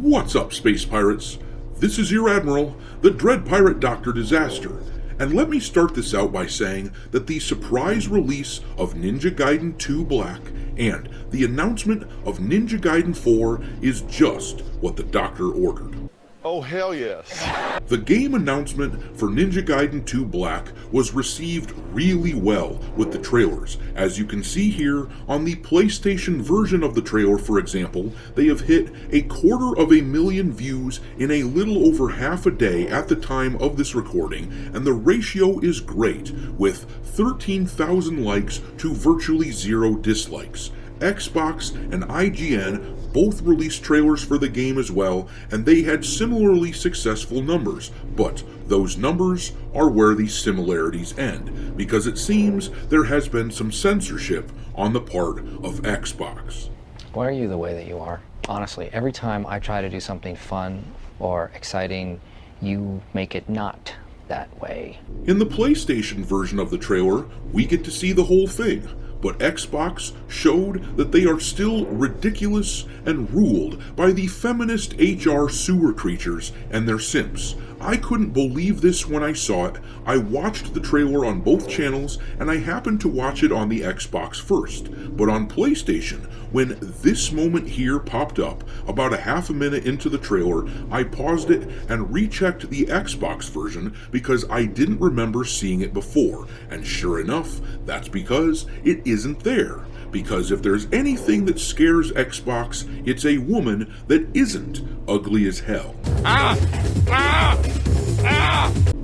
What's up, space pirates? This is your Admiral, the Dread Pirate Dr. Disaster, and let me start this out by saying that the surprise release of Ninja Gaiden 2 Black and the announcement of Ninja Gaiden 4 is just what the Doctor ordered. Oh, hell yes. The game announcement for Ninja Gaiden 2 Black was received really well with the trailers. As you can see here, on the PlayStation version of the trailer, for example, they have hit 250,000 views in a little over half a day at the time of this recording, and the ratio is great, with 13,000 likes to virtually 0 dislikes. Xbox and IGN both released trailers for the game as well, and they had similarly successful numbers, but those numbers are where the similarities end, because it seems there has been some censorship on the part of Xbox. Why are you the way that you are? Honestly, every time I try to do something fun or exciting, you make it not that way. In the PlayStation version of the trailer, we get to see the whole thing, but Xbox showed that they are still ridiculous and ruled by the feminist HR sewer creatures and their simps. I couldn't believe this when I saw it. I watched the trailer on both channels, and I happened to watch it on the Xbox first. But on PlayStation, when this moment here popped up, about a half a minute into the trailer, I paused it and rechecked the Xbox version because I didn't remember seeing it before. And sure enough, that's because it isn't there. Because if there's anything that scares Xbox, it's a woman that isn't ugly as hell.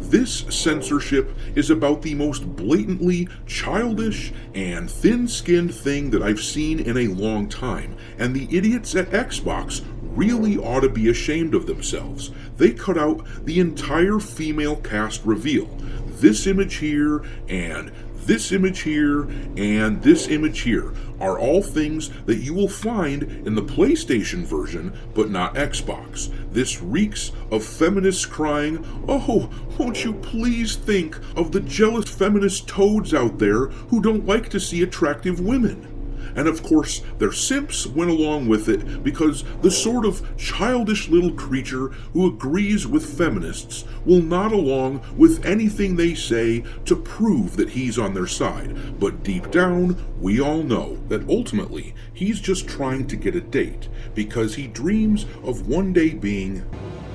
This censorship is about the most blatantly childish and thin-skinned thing that I've seen in a long time, and the idiots at Xbox really ought to be ashamed of themselves. They cut out the entire female cast reveal. This image here, and this image here, and this image here are all things that you will find in the PlayStation version, but not Xbox. This reeks of feminists crying, "Oh, won't you please think of the jealous feminist toads out there who don't like to see attractive women." And of course, their simps went along with it because the sort of childish little creature who agrees with feminists will nod along with anything they say to prove that he's on their side. But deep down, we all know that ultimately he's just trying to get a date because he dreams of one day being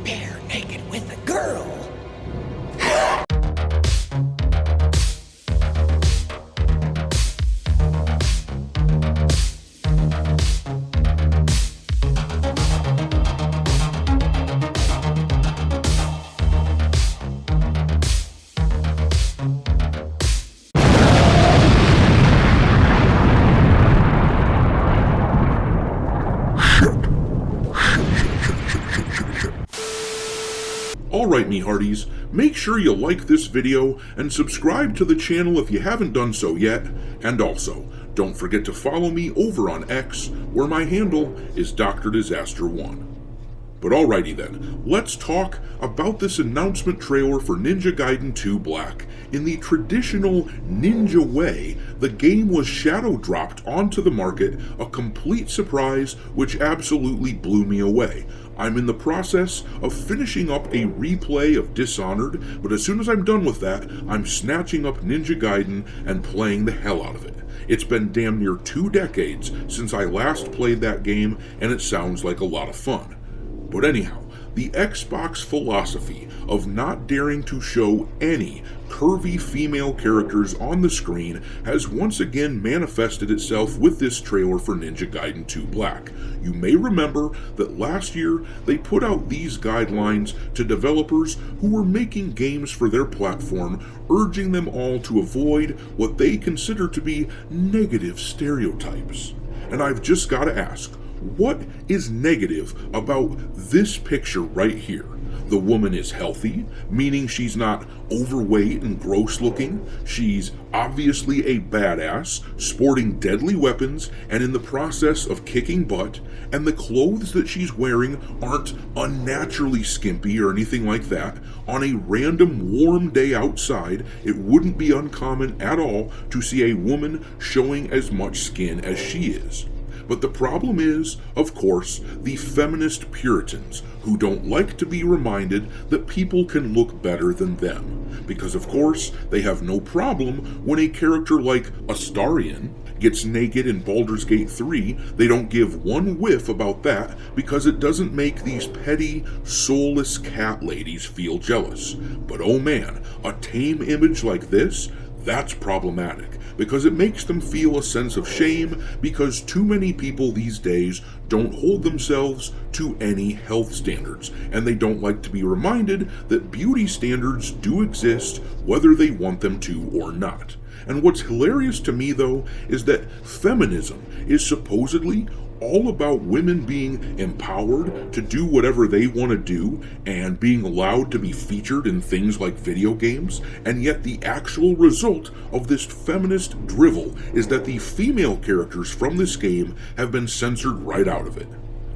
bare naked with a girl. Alright, me hearties, make sure you like this video and subscribe to the channel if you haven't done so yet, and also, don't forget to follow me over on X, where my handle is Dr. Disaster 1. But alrighty then, let's talk about this announcement trailer for Ninja Gaiden 2 Black. In the traditional ninja way, the game was shadow dropped onto the market, a complete surprise which absolutely blew me away. I'm in the process of finishing up a replay of Dishonored, but as soon as I'm done with that, I'm snatching up Ninja Gaiden and playing the hell out of it. It's been damn near 2 decades since I last played that game, and it sounds like a lot of fun. But anyhow, the Xbox philosophy of not daring to show any curvy female characters on the screen has once again manifested itself with this trailer for Ninja Gaiden 2 Black. You may remember that last year they put out these guidelines to developers who were making games for their platform, urging them all to avoid what they consider to be negative stereotypes. And I've just got to ask, what is negative about this picture right here? The woman is healthy, meaning she's not overweight and gross looking. She's obviously a badass, sporting deadly weapons and in the process of kicking butt, and the clothes that she's wearing aren't unnaturally skimpy or anything like that. On a random warm day outside, it wouldn't be uncommon at all to see a woman showing as much skin as she is. But the problem is, of course, the feminist Puritans, who don't like to be reminded that people can look better than them. Because of course, they have no problem when a character like Astarion gets naked in Baldur's Gate 3, they don't give one whiff about that because it doesn't make these petty, soulless cat ladies feel jealous. But oh man, a tame image like this, that's problematic, because it makes them feel a sense of shame because too many people these days don't hold themselves to any health standards, and they don't like to be reminded that beauty standards do exist whether they want them to or not. And what's hilarious to me, though, is that feminism is supposedly all about women being empowered to do whatever they want to do and being allowed to be featured in things like video games, and yet the actual result of this feminist drivel is that the female characters from this game have been censored right out of it.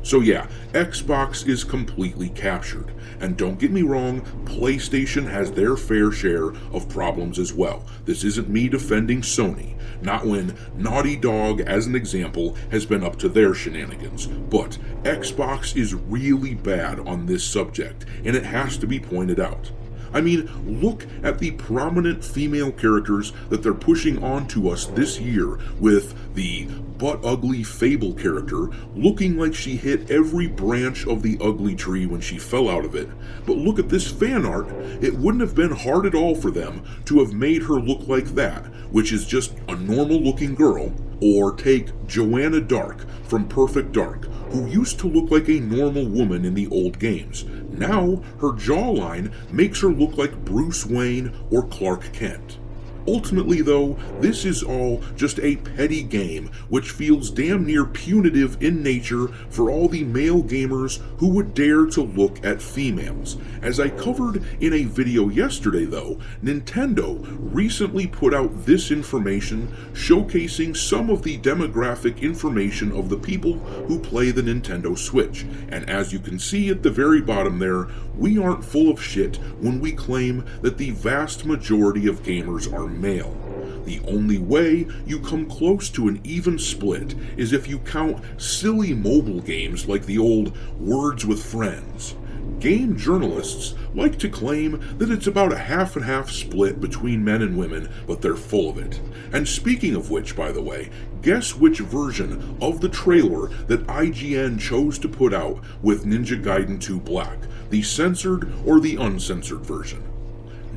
So yeah, Xbox is completely captured. And don't get me wrong, PlayStation has their fair share of problems as well. This isn't me defending Sony, not when Naughty Dog, as an example, has been up to their shenanigans. But Xbox is really bad on this subject, and it has to be pointed out. I mean, look at the prominent female characters that they're pushing onto us this year, with the butt-ugly Fable character looking like she hit every branch of the ugly tree when she fell out of it. But look at this fan art. It wouldn't have been hard at all for them to have made her look like that, which is just a normal-looking girl. Or take Joanna Dark from Perfect Dark, who used to look like a normal woman in the old games. Now, her jawline makes her look like Bruce Wayne or Clark Kent. Ultimately, though, this is all just a petty game which feels damn near punitive in nature for all the male gamers who would dare to look at females. As I covered in a video yesterday, though, Nintendo recently put out this information showcasing some of the demographic information of the people who play the Nintendo Switch. And as you can see at the very bottom there, we aren't full of shit when we claim that the vast majority of gamers are male. The only way you come close to an even split is if you count silly mobile games like the old Words with Friends. Game journalists like to claim that it's about a half and half split between men and women, but they're full of it. And speaking of which, by the way, guess which version of the trailer that IGN chose to put out with Ninja Gaiden 2 Black, the censored or the uncensored version?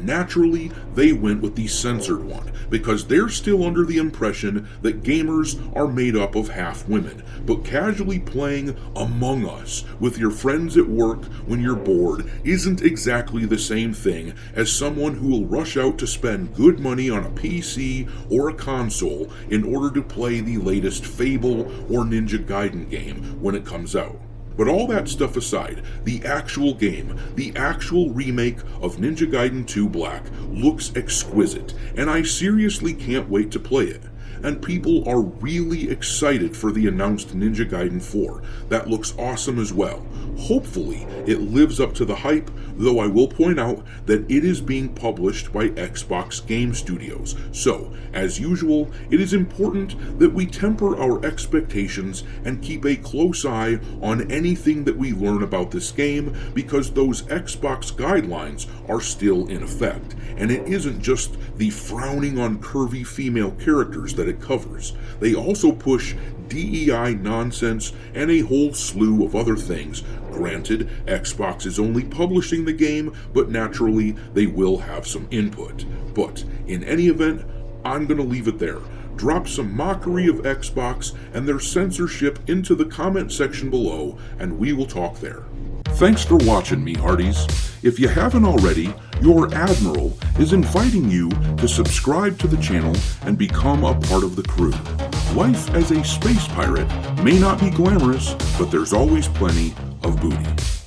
Naturally, they went with the censored one, because they're still under the impression that gamers are made up of half women, but casually playing Among Us with your friends at work when you're bored isn't exactly the same thing as someone who will rush out to spend good money on a PC or a console in order to play the latest Fable or Ninja Gaiden game when it comes out. But all that stuff aside, the actual game, the actual remake of Ninja Gaiden 2 Black looks exquisite, and I seriously can't wait to play it. And people are really excited for the announced Ninja Gaiden 4. That looks awesome as well. Hopefully, it lives up to the hype, though I will point out that it is being published by Xbox Game Studios. So, as usual, it is important that we temper our expectations and keep a close eye on anything that we learn about this game, because those Xbox guidelines are still in effect. And it isn't just the frowning on curvy female characters that it covers. They also push DEI nonsense and a whole slew of other things. Granted, Xbox is only publishing the game, but naturally they will have some input. But in any event, I'm gonna leave it there. Drop some mockery of Xbox and their censorship into the comment section below, and we will talk there. Thanks for watching, me hearties. If you haven't already, your Admiral is inviting you to subscribe to the channel and become a part of the crew. Life as a space pirate may not be glamorous, but there's always plenty of booty.